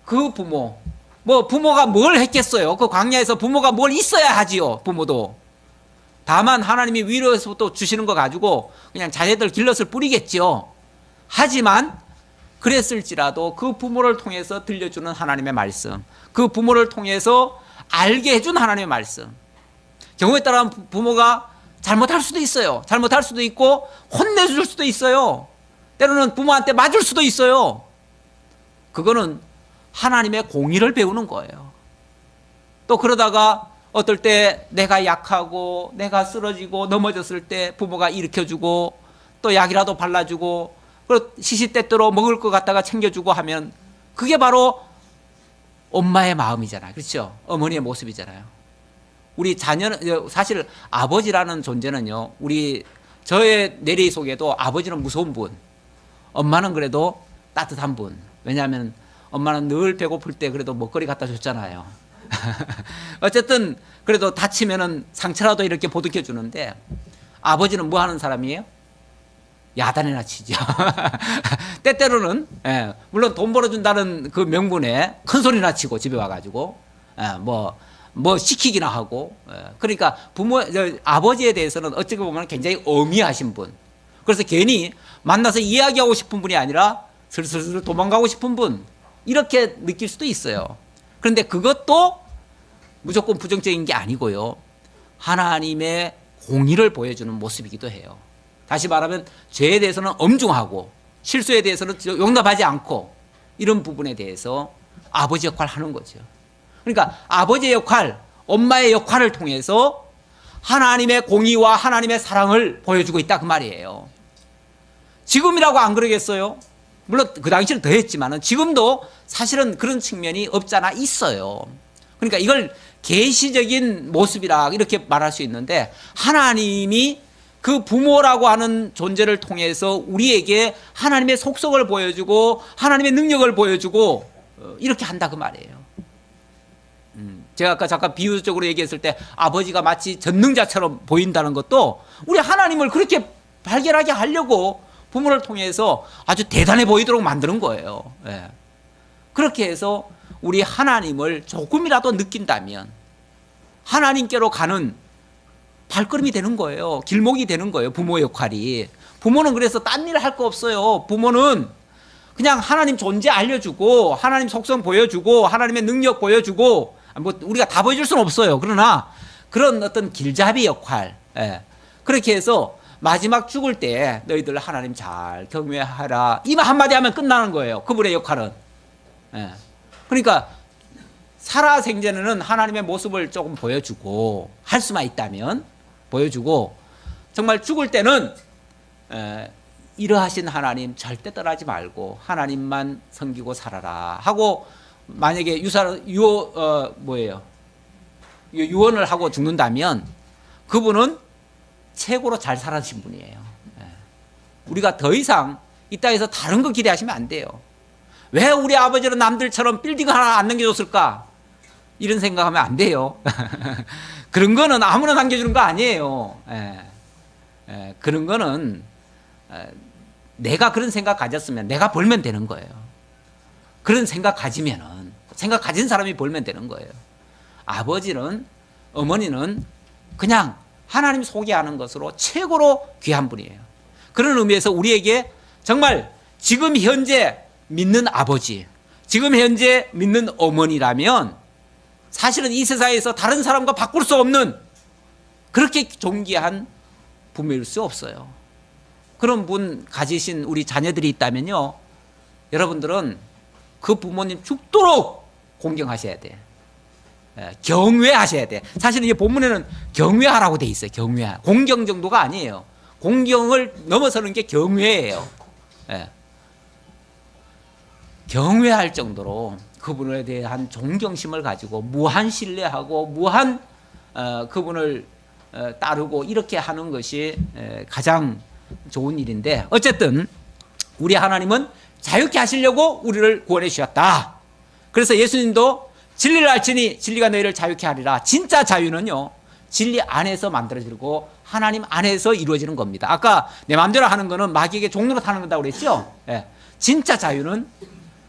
그 부모, 뭐 부모가 뭘 했겠어요? 그 광야에서 부모가 뭘 있어야 하지요. 부모도 다만 하나님이 위로에서부터 주시는 거 가지고 그냥 자녀들 길럿을 뿌리겠죠. 하지만 그랬을지라도 그 부모를 통해서 들려주는 하나님의 말씀, 그 부모를 통해서 알게 해준 하나님의 말씀, 경우에 따라 부모가 잘못할 수도 있어요. 잘못할 수도 있고 혼내줄 수도 있어요. 때로는 부모한테 맞을 수도 있어요. 그거는 하나님의 공의를 배우는 거예요. 또 그러다가 어떨 때 내가 약하고 내가 쓰러지고 넘어졌을 때 부모가 일으켜주고 또 약이라도 발라주고 시시때때로 먹을 것 갖다가 챙겨주고 하면 그게 바로 엄마의 마음이잖아요. 그렇죠? 어머니의 모습이잖아요. 우리 자녀는, 사실 아버지라는 존재는요, 저의 내리 속에도 아버지는 무서운 분, 엄마는 그래도 따뜻한 분. 왜냐하면 엄마는 늘 배고플 때 그래도 먹거리 갖다 줬잖아요. 어쨌든 그래도 다치면은 상처라도 이렇게 보듬켜 주는데, 아버지는 뭐 하는 사람이에요? 야단이나 치죠. 때때로는 물론 돈 벌어준다는 그 명분에 큰 소리나 치고 집에 와가지고 뭐 시키기나 하고. 그러니까 아버지에 대해서는 어찌 보면 굉장히 엄히하신 분, 그래서 괜히 만나서 이야기하고 싶은 분이 아니라 슬슬 도망가고 싶은 분, 이렇게 느낄 수도 있어요. 그런데 그것도 무조건 부정적인 게 아니고요, 하나님의 공의를 보여주는 모습이기도 해요. 다시 말하면 죄에 대해서는 엄중하고 실수에 대해서는 용납하지 않고, 이런 부분에 대해서 아버지 역할을 하는 거죠. 그러니까 아버지의 역할, 엄마의 역할을 통해서 하나님의 공의와 하나님의 사랑을 보여주고 있다 그 말이에요. 지금이라고 안 그러겠어요? 물론 그 당시는 더 했지만은 지금도 사실은 그런 측면이 없잖아 있어요. 그러니까 이걸 계시적인 모습이라 이렇게 말할 수 있는데, 하나님이 그 부모라고 하는 존재를 통해서 우리에게 하나님의 속성을 보여주고 하나님의 능력을 보여주고 이렇게 한다 그 말이에요. 제가 아까 잠깐 비유적으로 얘기했을 때 아버지가 마치 전능자처럼 보인다는 것도 우리 하나님을 그렇게 발견하게 하려고 부모를 통해서 아주 대단해 보이도록 만드는 거예요. 그렇게 해서 우리 하나님을 조금이라도 느낀다면 하나님께로 가는 발걸음이 되는 거예요. 길목이 되는 거예요. 부모 역할이. 부모는 그래서 딴 일 할 거 없어요. 부모는 그냥 하나님 존재 알려주고 하나님 속성 보여주고 하나님의 능력 보여주고 뭐 우리가 다 보여줄 수는 없어요. 그러나 그런 어떤 길잡이 역할, 그렇게 해서 마지막 죽을 때 너희들 하나님 잘 경외하라 이 한마디 하면 끝나는 거예요. 그분의 역할은. 그러니까 살아생전에는 하나님의 모습을 조금 보여주고 할 수만 있다면 보여주고 정말 죽을 때는 이러하신 하나님 절대 떠나지 말고 하나님만 섬기고 살아라 하고 만약에 유언을 하고 죽는다면 그분은 최고로 잘 살아신 분이에요. 우리가 더 이상 이 땅에서 다른 거 기대하시면 안 돼요. 왜 우리 아버지는 남들처럼 빌딩 하나 안 남겨줬을까? 이런 생각하면 안 돼요. 그런 거는 아무나 남겨주는 거 아니에요. 그런 거는 내가 그런 생각 가졌으면 내가 벌면 되는 거예요. 그런 생각 가지면은 생각 가진 사람이 벌면 되는 거예요. 아버지는 어머니는 그냥 하나님 소개하는 것으로 최고로 귀한 분이에요. 그런 의미에서 우리에게 정말 지금 현재 믿는 아버지, 지금 현재 믿는 어머니라면 사실은 이 세상에서 다른 사람과 바꿀 수 없는 그렇게 존귀한 부모일 수 없어요. 그런 분 가지신 우리 자녀들이 있다면요, 여러분들은 그 부모님 죽도록 공경하셔야 돼. 경외하셔야 돼. 사실은 이 본문에는 경외하라고 돼 있어요. 경외. 공경 정도가 아니에요. 공경을 넘어서는 게 경외예요. 경외할 정도로 그분에 대한 존경심을 가지고 무한 신뢰하고 무한 그분을 따르고 이렇게 하는 것이 가장 좋은 일인데, 어쨌든 우리 하나님은 자유케 하시려고 우리를 구원해 주셨다. 그래서 예수님도 진리를 알지니 진리가 너희를 자유케 하리라. 진짜 자유는요, 진리 안에서 만들어지고 하나님 안에서 이루어지는 겁니다. 아까 내 마음대로 하는 거는 마귀에게 종로로 타는 거다 그랬죠. 진짜 자유는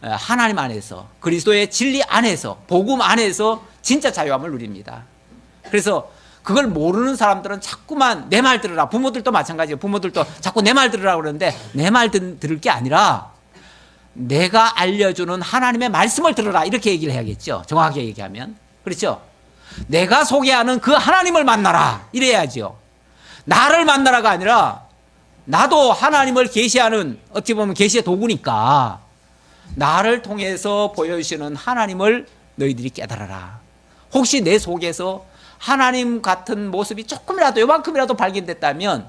하나님 안에서, 그리스도의 진리 안에서, 복음 안에서 진짜 자유함을 누립니다. 그래서 그걸 모르는 사람들은 자꾸만 내 말 들으라. 부모들도 마찬가지예요. 부모들도 자꾸 내 말 들으라 그러는데 내 말 들을 게 아니라 내가 알려주는 하나님의 말씀을 들으라, 이렇게 얘기를 해야겠죠. 정확하게 얘기하면. 그렇죠? 내가 소개하는 그 하나님을 만나라, 이래야죠. 나를 만나라가 아니라 나도 하나님을 계시하는, 어떻게 보면 계시의 도구니까 나를 통해서 보여주시는 하나님을 너희들이 깨달아라. 혹시 내 속에서 하나님 같은 모습이 조금이라도, 요만큼이라도 발견됐다면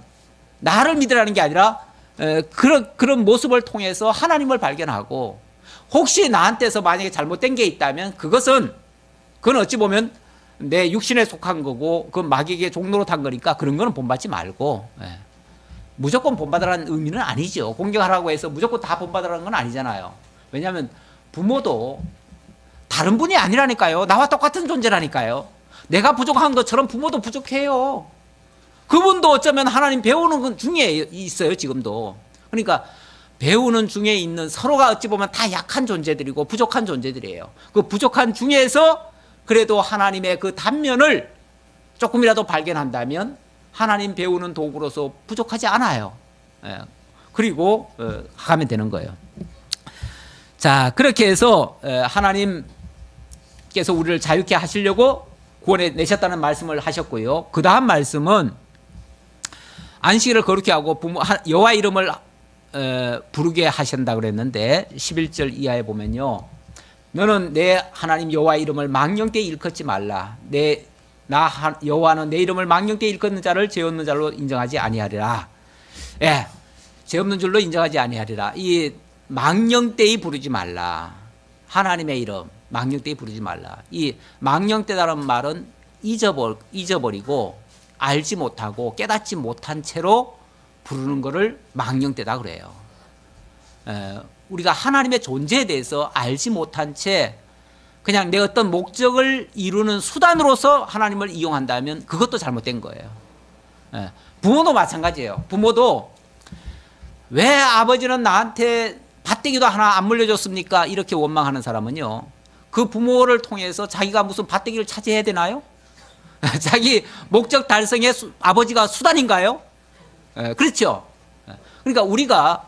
나를 믿으라는 게 아니라 그런 모습을 통해서 하나님을 발견하고, 혹시 나한테서 만약에 잘못된 게 있다면 그건 어찌 보면 내 육신에 속한 거고 그 마귀에게 종로로 탄 거니까 그런 거는 본받지 말고, 무조건 본받으라는 의미는 아니죠. 공경하라고 해서 무조건 다 본받으라는 건 아니잖아요. 왜냐하면 부모도 다른 분이 아니라니까요. 나와 똑같은 존재라니까요. 내가 부족한 것처럼 부모도 부족해요. 그분도 어쩌면 하나님 배우는 것 중에 있어요, 지금도. 그러니까 배우는 중에 있는, 서로가 어찌 보면 다 약한 존재들이고 부족한 존재들이에요. 그 부족한 중에서 그래도 하나님의 그 단면을 조금이라도 발견한다면 하나님 배우는 도구로서 부족하지 않아요. 그리고 가면 되는 거예요. 자, 그렇게 해서 하나님께서 우리를 자유케 하시려고 구원해 내셨다는 말씀을 하셨고요. 그 다음 말씀은 안식일을 거룩히 하고 여호와 이름을 부르게 하신다 그랬는데 11절 이하에 보면요, 너는 내 하나님 여호와 이름을 망령되이 일컫지 말라. 여호와는 내 이름을 망령되이 일컫는 자를 죄 없는 자로 인정하지 아니하리라. 죄 없는 줄로 인정하지 아니하리라. 이 망령되이 부르지 말라. 하나님의 이름 망령되이 부르지 말라. 이 망령되다는 말은 잊어버리고 알지 못하고 깨닫지 못한 채로 부르는 것을 망령되다 그래요. 우리가 하나님의 존재에 대해서 알지 못한 채 그냥 내 어떤 목적을 이루는 수단으로서 하나님을 이용한다면 그것도 잘못된 거예요. 부모도 마찬가지예요. 부모도 왜 아버지는 나한테 밭대기도 하나 안 물려줬습니까? 이렇게 원망하는 사람은요, 그 부모를 통해서 자기가 무슨 밭대기를 차지해야 되나요? 자기 목적 달성의 아버지가 수단인가요? 그렇죠. 그러니까 우리가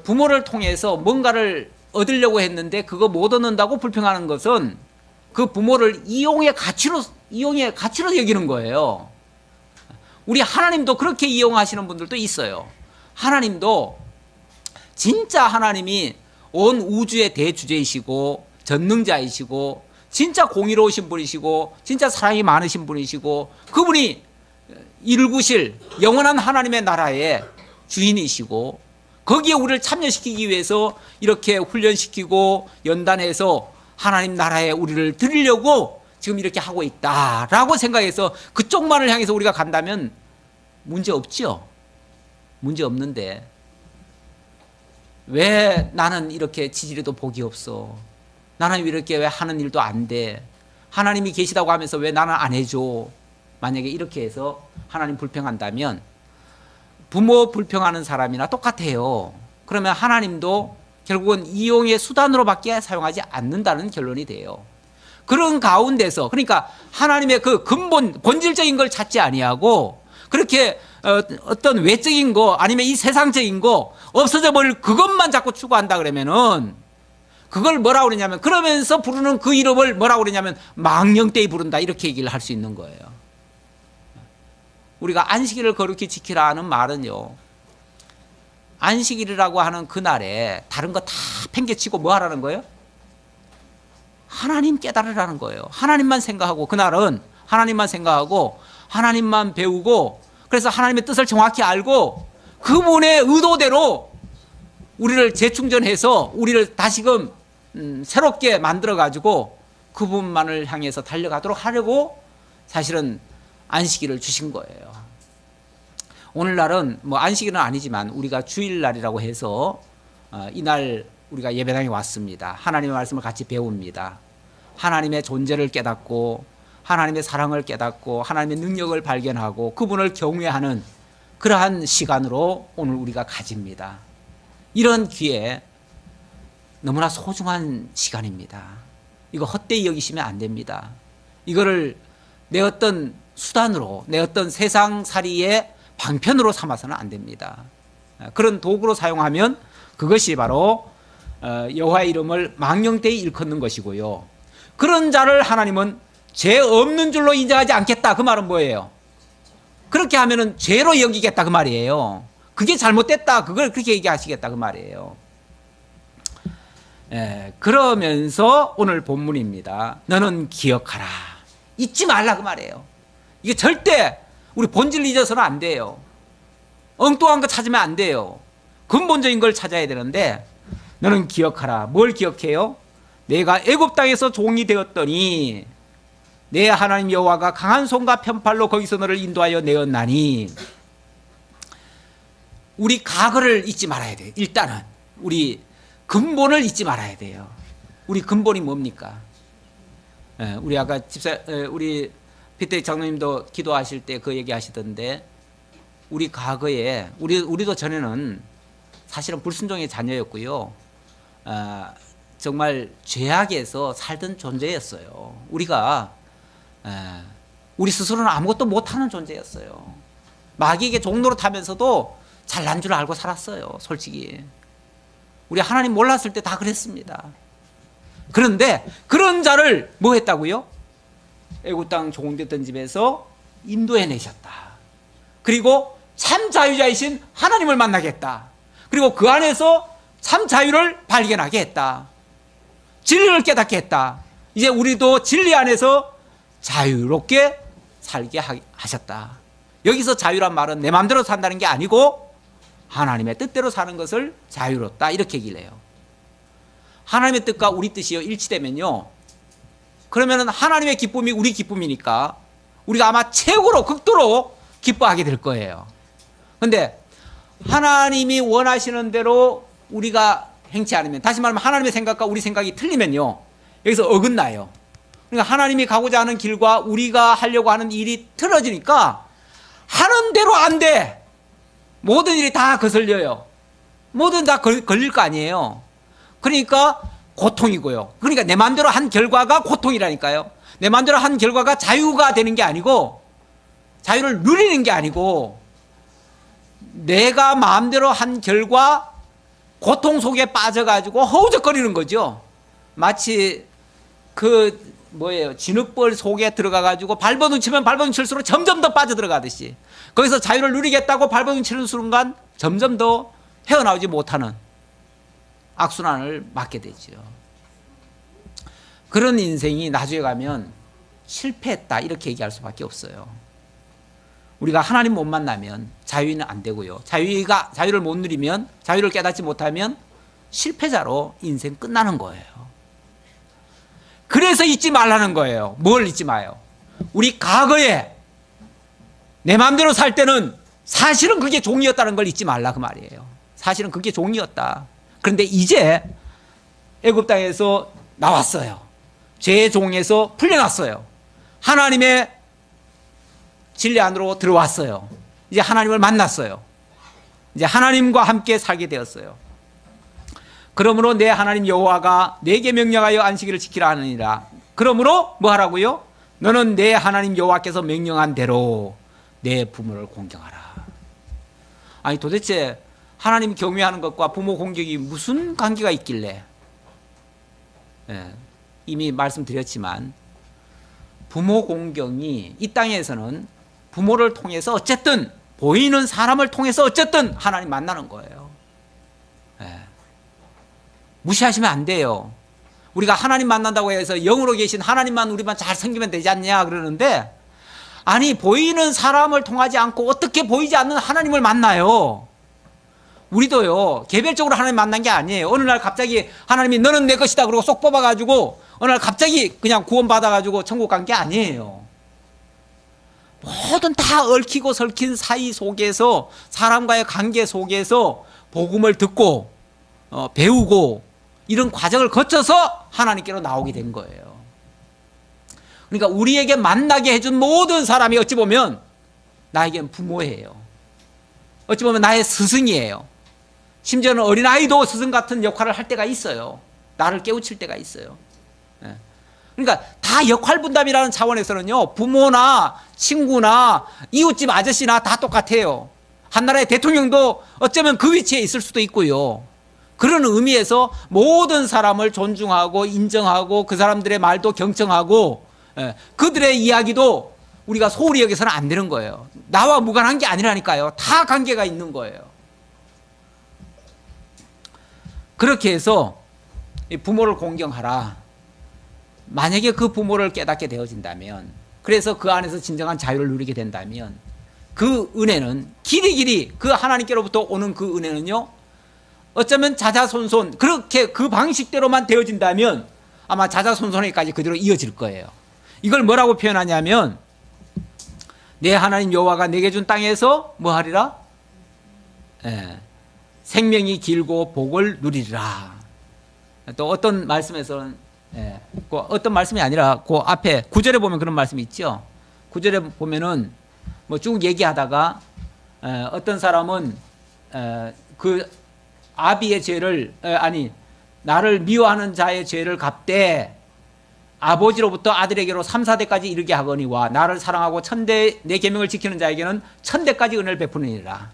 부모를 통해서 뭔가를 얻으려고 했는데 그거 못 얻는다고 불평하는 것은 그 부모를 이용의 가치로 여기는 거예요. 우리 하나님도 그렇게 이용하시는 분들도 있어요. 하나님도 진짜 하나님이 온 우주의 대주제이시고 전능자이시고 진짜 공의로우신 분이시고 진짜 사랑이 많으신 분이시고 그분이 일구실 영원한 하나님의 나라의 주인이시고 거기에 우리를 참여시키기 위해서 이렇게 훈련시키고 연단해서 하나님 나라에 우리를 드리려고 지금 이렇게 하고 있다라고 생각해서 그쪽만을 향해서 우리가 간다면 문제 없죠. 문제 없는데 왜 나는 이렇게 지지리도 복이 없어? 나는 이렇게 왜 하는 일도 안 돼? 하나님이 계시다고 하면서 왜 나는 안 해줘? 만약에 이렇게 해서 하나님 불평한다면 부모 불평하는 사람이나 똑같아요. 그러면 하나님도 결국은 이용의 수단으로밖에 사용하지 않는다는 결론이 돼요. 그런 가운데서 그러니까 하나님의 그 근본 본질적인 걸 찾지 아니하고 그렇게 어떤 외적인 거 아니면 이 세상적인 거 없어져 버릴 그것만 자꾸 추구한다 그러면은 그걸 뭐라고 그러냐면 그러면서 부르는 그 이름을 뭐라고 그러냐면 망령되이 부른다 이렇게 얘기를 할 수 있는 거예요. 우리가 안식일을 거룩히 지키라 하는 말은요. 안식일이라고 하는 그날에 다른 거 다 팽개치고 뭐 하라는 거예요? 하나님 깨달으라는 거예요. 하나님만 생각하고 그날은 하나님만 생각하고 하나님만 배우고 그래서 하나님의 뜻을 정확히 알고 그분의 의도대로 우리를 재충전해서 우리를 다시금 새롭게 만들어가지고 그분만을 향해서 달려가도록 하려고 사실은 안식일을 주신 거예요. 오늘날은 뭐 안식일은 아니지만 우리가 주일날이라고 해서 이날 우리가 예배당에 왔습니다. 하나님의 말씀을 같이 배웁니다. 하나님의 존재를 깨닫고 하나님의 사랑을 깨닫고 하나님의 능력을 발견하고 그분을 경외하는 그러한 시간으로 오늘 우리가 가집니다. 이런 기회 너무나 소중한 시간입니다. 이거 헛되이 여기시면 안 됩니다. 이거를 내 어떤 수단으로 내 어떤 세상살이의 방편으로 삼아서는 안 됩니다. 그런 도구로 사용하면 그것이 바로 여호와의 이름을 망령되이 일컫는 것이고요. 그런 자를 하나님은 죄 없는 줄로 인정하지 않겠다. 그 말은 뭐예요? 그렇게 하면은 죄로 여기겠다 그 말이에요. 그게 잘못됐다. 그걸 그렇게 얘기하시겠다 그 말이에요. 그러면서 오늘 본문입니다. 너는 기억하라. 잊지 말라 그 말이에요. 이게 절대 우리 본질 잊어서는 안 돼요. 엉뚱한 거 찾으면 안 돼요. 근본적인 걸 찾아야 되는데 너는 기억하라. 뭘 기억해요? 내가 애굽 땅에서 종이 되었더니 내 하나님 여호와가 강한 손과 편팔로 거기서 너를 인도하여 내었나니. 우리 과거를 잊지 말아야 돼요. 일단은 우리 근본을 잊지 말아야 돼요. 우리 근본이 뭡니까? 우리 아까 우리 피태 장로님도 기도하실 때 그 얘기하시던데 우리 과거에 우리도 전에는 사실은 불순종의 자녀였고요. 정말 죄악에서 살던 존재였어요. 우리가 우리 스스로는 아무것도 못하는 존재였어요. 마귀에게 종로로 타면서도 잘난 줄 알고 살았어요. 솔직히 우리 하나님 몰랐을 때 다 그랬습니다. 그런데 그런 자를 뭐 했다고요? 애굽 땅 종되던 집에서 인도해 내셨다. 그리고 참 자유자이신 하나님을 만나겠다. 그리고 그 안에서 참 자유를 발견하게 했다. 진리를 깨닫게 했다. 이제 우리도 진리 안에서 자유롭게 살게 하셨다. 여기서 자유란 말은 내 마음대로 산다는 게 아니고 하나님의 뜻대로 사는 것을 자유롭다 이렇게 얘기를 해요. 하나님의 뜻과 우리 뜻이 일치되면요, 그러면 하나님의 기쁨이 우리 기쁨이니까 우리가 아마 최고로 극도로 기뻐하게 될 거예요. 그런데 하나님이 원하시는 대로 우리가 행치 않으면, 다시 말하면 하나님의 생각과 우리 생각이 틀리면요, 여기서 어긋나요. 그러니까 하나님이 가고자 하는 길과 우리가 하려고 하는 일이 틀어지니까 하는 대로 안 돼. 모든 일이 다 거슬려요. 뭐든 다 걸릴 거 아니에요. 그러니까 고통이고요. 그러니까 내 마음대로 한 결과가 고통이라니까요. 내 마음대로 한 결과가 자유가 되는 게 아니고, 자유를 누리는 게 아니고, 내가 마음대로 한 결과 고통 속에 빠져가지고 허우적거리는 거죠. 마치 진흙벌 속에 들어가가지고 발버둥 치면 발버둥 칠수록 점점 더 빠져들어가듯이, 거기서 자유를 누리겠다고 발버둥 치는 순간 점점 더 헤어나오지 못하는 악순환을 맞게 되죠. 그런 인생이 나중에 가면 실패했다 이렇게 얘기할 수밖에 없어요. 우리가 하나님 못 만나면 자유는 안 되고요. 자유를 못 누리면, 자유를 깨닫지 못하면 실패자로 인생 끝나는 거예요. 그래서 잊지 말라는 거예요. 뭘 잊지 마요? 우리 과거에 내 마음대로 살 때는 사실은 그게 종이었다는 걸 잊지 말라 그 말이에요. 사실은 그게 종이었다. 그런데 이제 애굽 땅에서 나왔어요. 죄의 종에서 풀려났어요. 하나님의 진리 안으로 들어왔어요. 이제 하나님을 만났어요. 이제 하나님과 함께 살게 되었어요. 그러므로 내 하나님 여호와가 내게 명령하여 안식일을 지키라 하느니라. 그러므로 뭐 하라고요? 너는 내 하나님 여호와께서 명령한 대로 내 부모를 공경하라. 아니 도대체 하나님 경외하는 것과 부모 공경이 무슨 관계가 있길래? 이미 말씀드렸지만 부모 공경이 이 땅에서는 부모를 통해서 어쨌든, 보이는 사람을 통해서 어쨌든 하나님 만나는 거예요. 무시하시면 안 돼요. 우리가 하나님 만난다고 해서 영으로 계신 하나님만 우리만 잘 섬기면 되지 않냐 그러는데, 아니 보이는 사람을 통하지 않고 어떻게 보이지 않는 하나님을 만나요? 우리도요 개별적으로 하나님 만난 게 아니에요. 어느 날 갑자기 하나님이 너는 내 것이다 그러고 쏙 뽑아가지고 어느 날 갑자기 그냥 구원 받아가지고 천국 간 게 아니에요. 모든 다 얽히고 설킨 사이 속에서, 사람과의 관계 속에서 복음을 듣고 배우고 이런 과정을 거쳐서 하나님께로 나오게 된 거예요. 그러니까 우리에게 만나게 해준 모든 사람이 어찌 보면 나에겐 부모예요. 어찌 보면 나의 스승이에요. 심지어는 어린아이도 스승 같은 역할을 할 때가 있어요. 나를 깨우칠 때가 있어요. 그러니까 다 역할 분담이라는 차원에서는요, 부모나 친구나 이웃집 아저씨나 다 똑같아요. 한 나라의 대통령도 어쩌면 그 위치에 있을 수도 있고요. 그런 의미에서 모든 사람을 존중하고 인정하고 그 사람들의 말도 경청하고 그들의 이야기도 우리가 소홀히 여기서는 안 되는 거예요. 나와 무관한 게 아니라니까요. 다 관계가 있는 거예요. 그렇게 해서 부모를 공경하라. 만약에 그 부모를 깨닫게 되어진다면, 그래서 그 안에서 진정한 자유를 누리게 된다면, 그 은혜는 길이길이 그 하나님께로부터 오는 그 은혜는요, 어쩌면 자자손손 그렇게 그 방식대로만 되어진다면 아마 자자손손에까지 그대로 이어질 거예요. 이걸 뭐라고 표현하냐면, 내 하나님 여호와가 내게 준 땅에서 뭐 하리라? 생명이 길고 복을 누리리라. 또 어떤 말씀에서는 그 어떤 말씀이 아니라 그 앞에 9절에 보면 그런 말씀이 있죠. 9절에 보면은 뭐 쭉 얘기하다가 어떤 사람은 그 아비의 죄를 나를 미워하는 자의 죄를 갚되 아버지로부터 아들에게로 3, 4대까지 이르게 하거니와 나를 사랑하고 내 계명을 지키는 자에게는 1000대까지 은혜를 베푸느니라.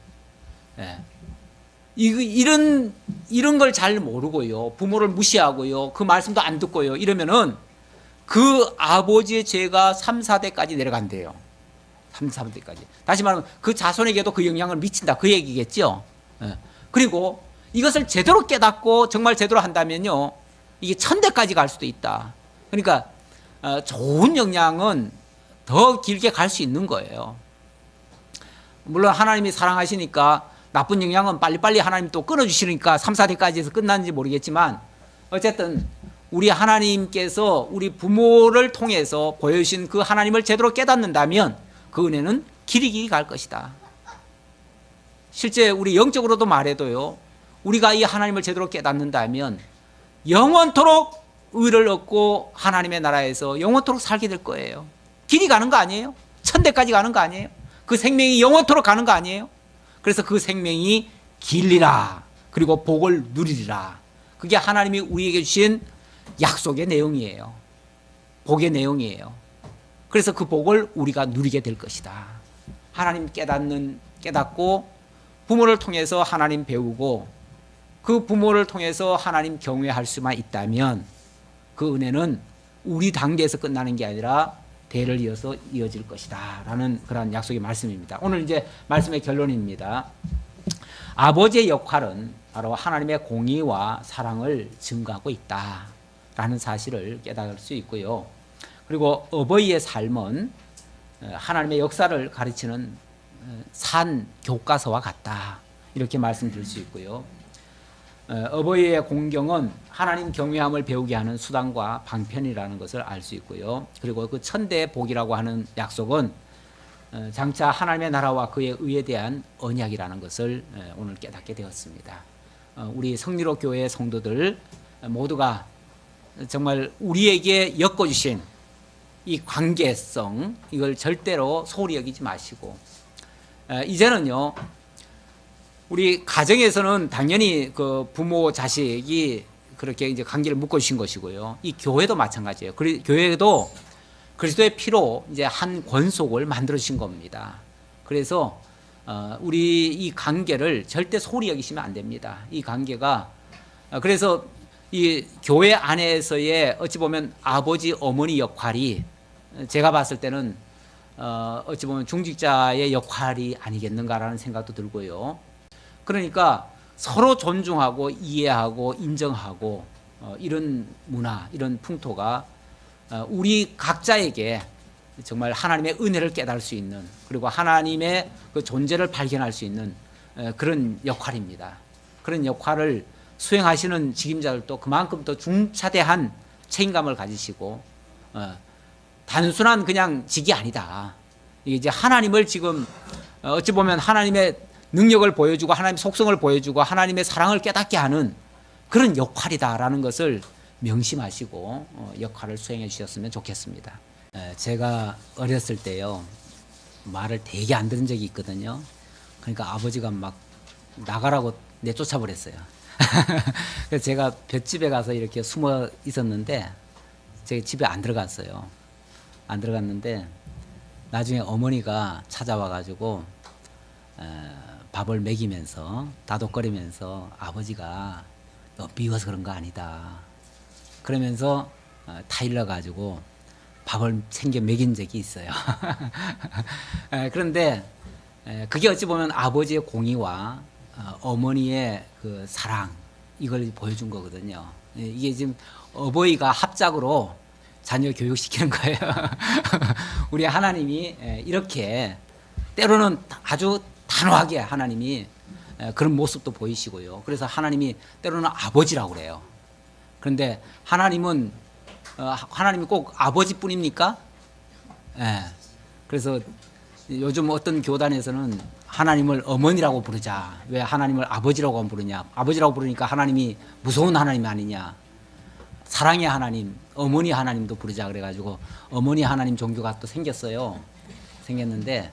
이런 걸 잘 모르고요, 부모를 무시하고요, 그 말씀도 안 듣고요, 이러면은 그 아버지의 죄가 3, 4대까지 내려간대요. 3, 4대까지. 다시 말하면 그 자손에게도 그 영향을 미친다, 그 얘기겠죠. 그리고 이것을 제대로 깨닫고 정말 제대로 한다면요, 이게 1000대까지 갈 수도 있다. 그러니까 좋은 영향은 더 길게 갈 수 있는 거예요. 물론 하나님이 사랑하시니까 나쁜 영향은 빨리빨리 하나님 또 끊어주시니까 3, 4대까지 해서 끝났는지 모르겠지만, 어쨌든 우리 하나님께서 우리 부모를 통해서 보여주신 그 하나님을 제대로 깨닫는다면 그 은혜는 길이 갈 것이다. 실제 우리 영적으로도 말해도요, 우리가 이 하나님을 제대로 깨닫는다면 영원토록 의를 얻고 하나님의 나라에서 영원토록 살게 될 거예요. 길이 가는 거 아니에요? 1000대까지 가는 거 아니에요? 그 생명이 영원토록 가는 거 아니에요? 그래서 그 생명이 길리라, 그리고 복을 누리리라. 그게 하나님이 우리에게 주신 약속의 내용이에요. 복의 내용이에요. 그래서 그 복을 우리가 누리게 될 것이다. 하나님 깨닫고 부모를 통해서 하나님 배우고 그 부모를 통해서 하나님 경외할 수만 있다면 그 은혜는 우리 단계에서 끝나는 게 아니라 대를 이어서 이어질 것이다 라는 그런 약속의 말씀입니다. 오늘 이제 말씀의 결론입니다. 아버지의 역할은 바로 하나님의 공의와 사랑을 증거하고 있다 라는 사실을 깨달을 수 있고요. 그리고 어버이의 삶은 하나님의 역사를 가르치는 산 교과서와 같다 이렇게 말씀드릴 수 있고요. 어버이의 공경은 하나님 경외함을 배우게 하는 수단과 방편이라는 것을 알 수 있고요. 그리고 그 천대의 복이라고 하는 약속은 장차 하나님의 나라와 그의 의에 대한 언약이라는 것을 오늘 깨닫게 되었습니다. 우리 성리로 교회 성도들 모두가 정말 우리에게 엮어주신 이 관계성 이걸 절대로 소홀히 여기지 마시고 이제는요 우리 가정에서는 당연히 그 부모 자식이 그렇게 이제 관계를 묶어주신 것이고요. 이 교회도 마찬가지예요. 교회도 그리스도의 피로 이제 한 권속을 만들어 주신 겁니다. 그래서 우리 이 관계를 절대 소홀히 여기시면 안 됩니다. 이 관계가 그래서 이 교회 안에서의 어찌 보면 아버지 어머니 역할이 제가 봤을 때는 어찌 보면 중직자의 역할이 아니겠는가라는 생각도 들고요. 그러니까 서로 존중하고 이해하고 인정하고 이런 문화, 이런 풍토가 우리 각자에게 정말 하나님의 은혜를 깨달을 수 있는 그리고 하나님의 그 존재를 발견할 수 있는 그런 역할입니다. 그런 역할을 수행하시는 직임자들도 그만큼 더 중차대한 책임감을 가지시고 단순한 그냥 직이 아니다. 이게 이제 하나님을 지금 어찌 보면 하나님의 능력을 보여주고 하나님의 속성을 보여주고 하나님의 사랑을 깨닫게 하는 그런 역할이다라는 것을 명심하시고 역할을 수행해 주셨으면 좋겠습니다. 제가 어렸을 때요 말을 되게 안 들은 적이 있거든요. 그러니까 아버지가 막 나가라고 내쫓아 버렸어요. 그래서 제가 볏집에 가서 이렇게 숨어 있었는데 제 집에 안 들어갔어요. 안 들어갔는데 나중에 어머니가 찾아와 가지고 밥을 먹이면서 다독거리면서 아버지가 너 미워서 그런 거 아니다 그러면서 타일러 가지고 밥을 챙겨 먹인 적이 있어요. 그런데 그게 어찌 보면 아버지의 공의와 어머니의 그 사랑 이걸 보여준 거거든요. 이게 지금 어버이가 합작으로 자녀 교육시키는 거예요. 우리 하나님이 이렇게 때로는 아주 단호하게 하나님이 그런 모습도 보이시고요. 그래서 하나님이 때로는 아버지라고 그래요. 그런데 하나님이 꼭 아버지뿐입니까? 예. 그래서 요즘 어떤 교단에서는 하나님을 어머니라고 부르자. 왜 하나님을 아버지라고 안 부르냐? 아버지라고 부르니까 하나님이 무서운 하나님이 아니냐? 사랑의 하나님, 어머니 하나님도 부르자 그래가지고 어머니 하나님 종교가 또 생겼어요. 생겼는데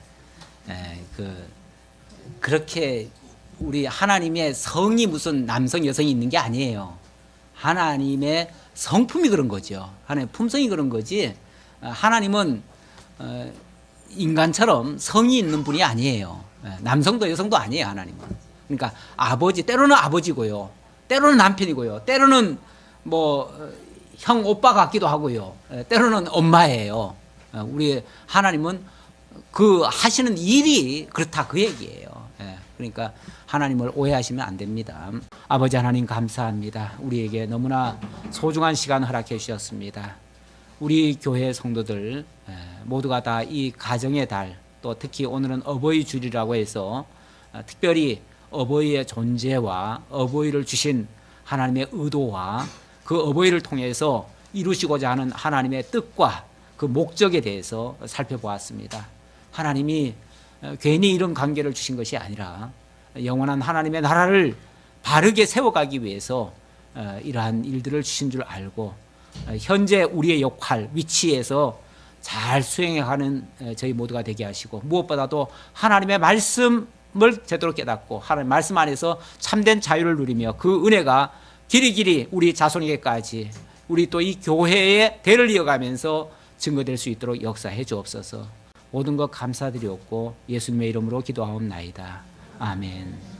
그렇게 우리 하나님의 성이 무슨 남성 여성이 있는 게 아니에요. 하나님의 성품이 그런 거죠. 하나님의 품성이 그런 거지. 하나님은 인간처럼 성이 있는 분이 아니에요. 남성도 여성도 아니에요. 하나님은. 그러니까 아버지 때로는 아버지고요. 때로는 남편이고요. 때로는 뭐 형 오빠 같기도 하고요. 때로는 엄마예요. 우리 하나님은 그 하시는 일이 그렇다 그 얘기예요. 그러니까 하나님을 오해하시면 안 됩니다. 아버지 하나님 감사합니다. 우리에게 너무나 소중한 시간 허락해 주셨습니다. 우리 교회 성도들 모두가 다 이 가정의 달, 또 특히 오늘은 어버이 주일이라고 해서 특별히 어버이의 존재와 어버이를 주신 하나님의 의도와 그 어버이를 통해서 이루시고자 하는 하나님의 뜻과 그 목적에 대해서 살펴보았습니다. 하나님이 괜히 이런 관계를 주신 것이 아니라 영원한 하나님의 나라를 바르게 세워가기 위해서 이러한 일들을 주신 줄 알고 현재 우리의 역할, 위치에서 잘 수행해가는 저희 모두가 되게 하시고 무엇보다도 하나님의 말씀을 제대로 깨닫고 하나님의 말씀 안에서 참된 자유를 누리며 그 은혜가 길이 우리 자손에게까지 우리 또 이 교회의 대를 이어가면서 증거될 수 있도록 역사해 주옵소서. 모든 것 감사드리옵고 예수님의 이름으로 기도하옵나이다. 아멘.